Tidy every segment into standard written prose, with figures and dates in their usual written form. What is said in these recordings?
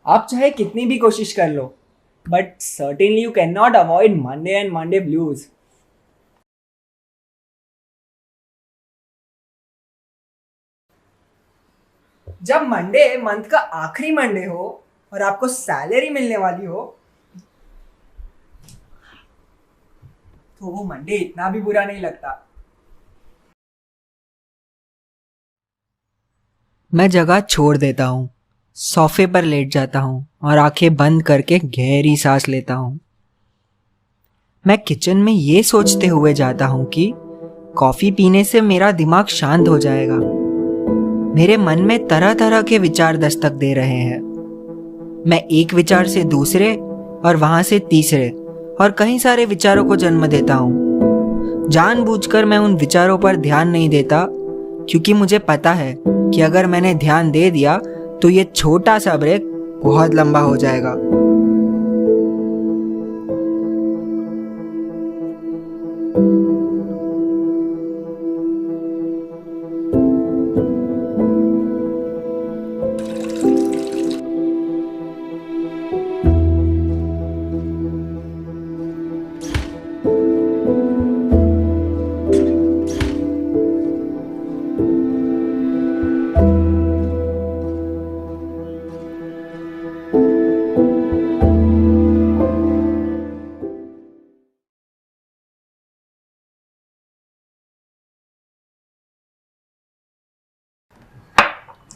आप चाहे कितनी भी कोशिश कर लो, but certainly you can not avoid Monday and Monday blues. जब मंडे मंथ का आखिरी मंडे हो और आपको सैलरी मिलने वाली हो, तो वो मंडे इतना भी बुरा नहीं लगता। मैं जगह छोड़ देता हूँ, सोफे पर लेट जाता हूँ और आंखें बंद करके गहरी सांस लेता हूँ। मैं किचन में ये सोचते हुए जाता हूँ कि कॉफी पीने से मेरा दिमाग शांत हो जाएगा। मेरे मन में तरह तरह के विचार दस्तक दे रहे हैं। मैं एक विचार से दूसरे और वहां से तीसरे और कई सारे विचारों को जन्म देता हूँ। जानबूझकर मैं उन विचारों पर ध्यान नहीं देता, क्योंकि मुझे पता है कि अगर मैंने ध्यान दे दिया तो ये छोटा सा ब्रेक बहुत लंबा हो जाएगा।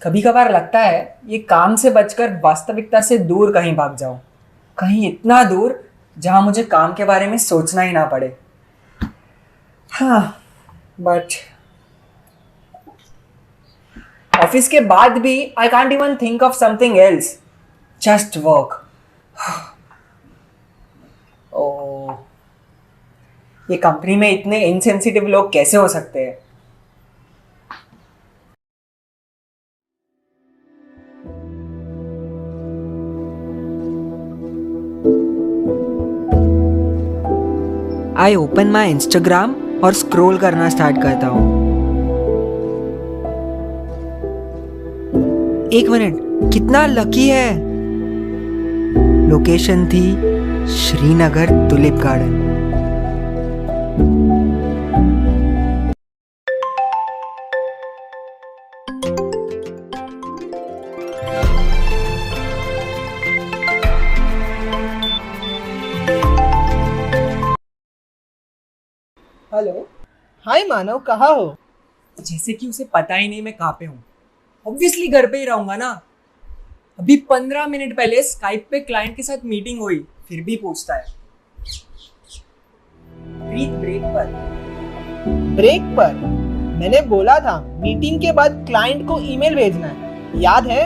कभी कभार लगता है ये काम से बचकर वास्तविकता से दूर कहीं भाग जाऊं, कहीं इतना दूर जहां मुझे काम के बारे में सोचना ही ना पड़े। हाँ, बट ऑफिस के बाद भी I can't even think of something else, just work. ओ, ये कंपनी में इतने इनसेंसिटिव लोग कैसे हो सकते हैं? आई ओपन माई इंस्टाग्राम और स्क्रॉल करना स्टार्ट करता हूँ। 1 मिनट, कितना लकी है। लोकेशन थी श्रीनगर टुलिप गार्डन। हेलो। हाय मानव, कहाँ हो? जैसे कि उसे पता ही नहीं मैं कहाँ पे हूँ। ऑब्वियसली घर पे ही रहूंगा ना। अभी 15 मिनट पहले स्काइप पे क्लाइंट के साथ मीटिंग हुई, फिर भी पूछता है। ब्रेक पर। ब्रेक पर? मैंने बोला था मीटिंग के बाद क्लाइंट को ईमेल भेजना है, याद है?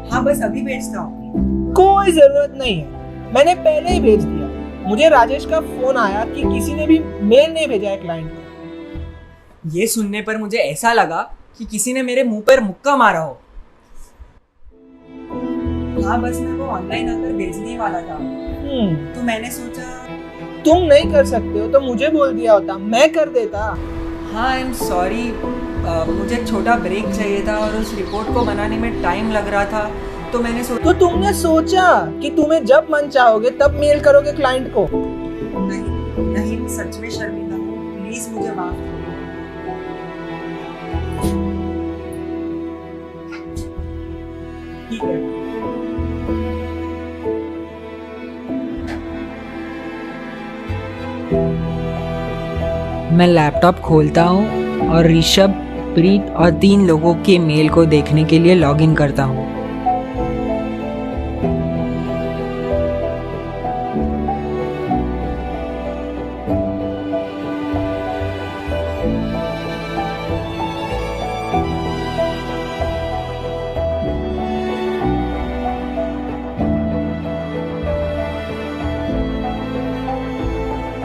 हाँ, बस अभी भेजता हूँ। कोई जरूरत नहीं है, मैंने पहले ही भेज दिया। मुझे राजेश का फोन आया कि किसी ने भी मेल नहीं भेजा है क्लाइंट को। ये सुनने पर मुझे ऐसा लगा कि किसी ने मेरे मुंह पर मुक्का मारा हो। हाँ, बस मैं वो ऑनलाइन आकर भेजने ही वाला था। तो मैंने सोचा तुम नहीं कर सकते हो तो मुझे बोल दिया होता, मैं कर देता। हाँ, आई एम सॉरी। मुझे छोटा ब्रेक चाहिए था और उस रिपोर्ट को बनाने में टाइम लग रहा था, तो मैंने सोचा। तो तुमने सोचा कि तुम्हें जब मन चाहोगे तब मेल करोगे क्लाइंट को? नहीं नहीं, सच में शर्मिंदा हूँ, प्लीज मुझे माफ करो। ठीक है। मैं लैपटॉप खोलता हूँ और ऋषभ, प्रीत और 3 लोगों के मेल को देखने के लिए लॉगिन करता हूँ।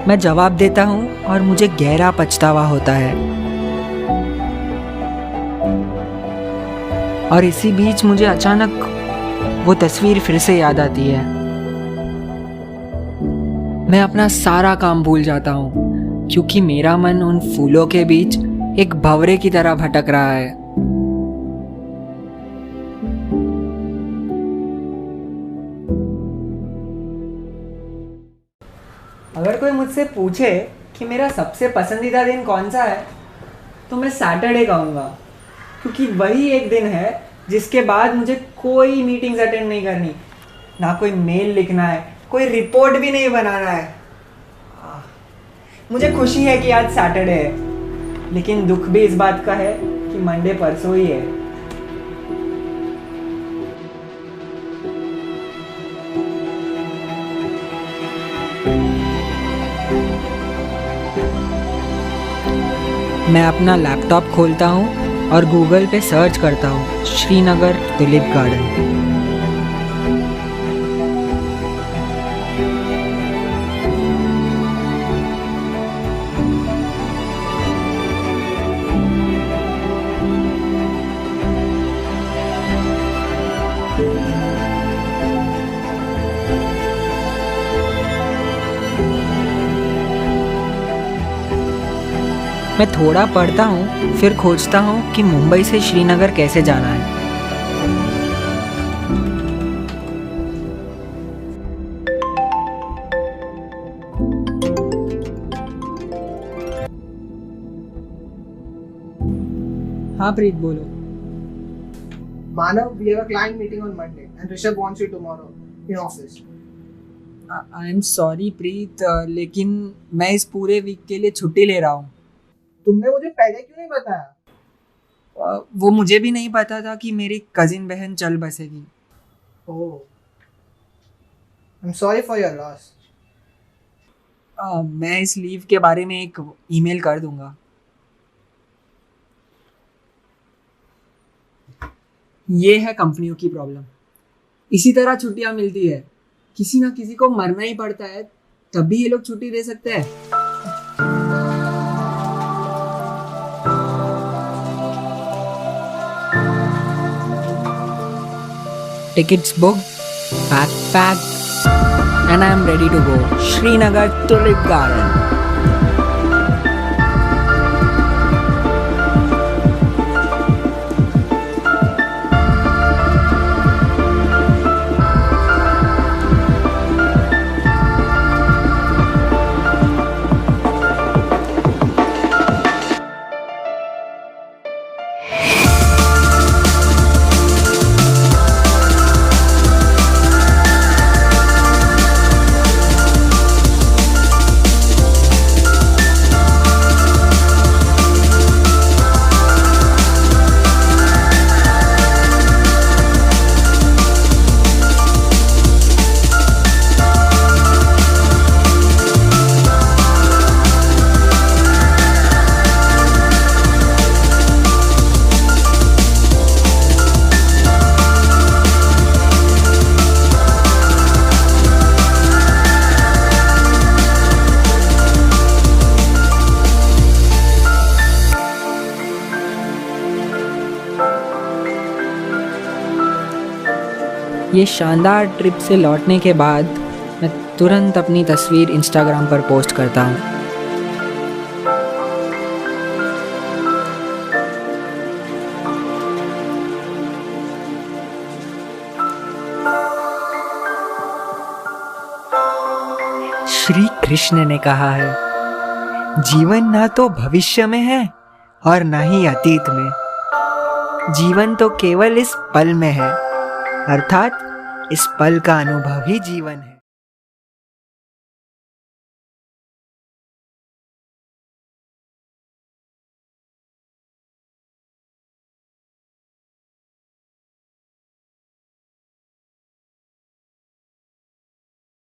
मैं जवाब देता हूँ और मुझे गहरा पछतावा होता है। और इसी बीच मुझे अचानक वो तस्वीर फिर से याद आती है। मैं अपना सारा काम भूल जाता हूँ, क्योंकि मेरा मन उन फूलों के बीच एक भंवरे की तरह भटक रहा है। मुझसे पूछे कि मेरा सबसे पसंदीदा दिन कौन सा है, तो मैं सैटरडे कहूँगा, क्योंकि वही एक दिन है जिसके बाद मुझे कोई मीटिंग्स अटेंड नहीं करनी, ना कोई मेल लिखना है, कोई रिपोर्ट भी नहीं बनाना है। मुझे खुशी है कि आज सैटरडे है, लेकिन दुख भी इस बात का है कि मंडे परसों ही है। मैं अपना लैपटॉप खोलता हूँ और गूगल पे सर्च करता हूँ श्रीनगर टुलिप गार्डन। मैं थोड़ा पढ़ता हूँ, फिर खोजता हूँ कि मुंबई से श्रीनगर कैसे जाना है। हाँ प्रीत, बोलो। Manav, we have a client meeting on Monday and Rishabh wants you tomorrow in office. I am sorry Preet, लेकिन मैं इस पूरे वीक के लिए छुट्टी ले रहा हूँ। तुमने मुझे पहले क्यों नहीं बताया? वो मुझे भी नहीं पता था कि मेरी कजिन बहन चल बसेगी। Oh, I'm sorry for your loss. मैं इस लीव के बारे में एक ईमेल कर दूंगा। ये है कंपनियों की प्रॉब्लम। इसी तरह छुट्टियां मिलती है, किसी ना किसी को मरना ही पड़ता है, तभी ये लोग छुट्टी दे सकते हैं। Tickets booked, bag packed, and I am ready to go. Srinagar Tulip Garden. ये शानदार ट्रिप से लौटने के बाद मैं तुरंत अपनी तस्वीर इंस्टाग्राम पर पोस्ट करता हूँ। श्री कृष्ण ने कहा है, जीवन ना तो भविष्य में है और ना ही अतीत में, जीवन तो केवल इस पल में है, अर्थात इस पल का अनुभव ही जीवन है।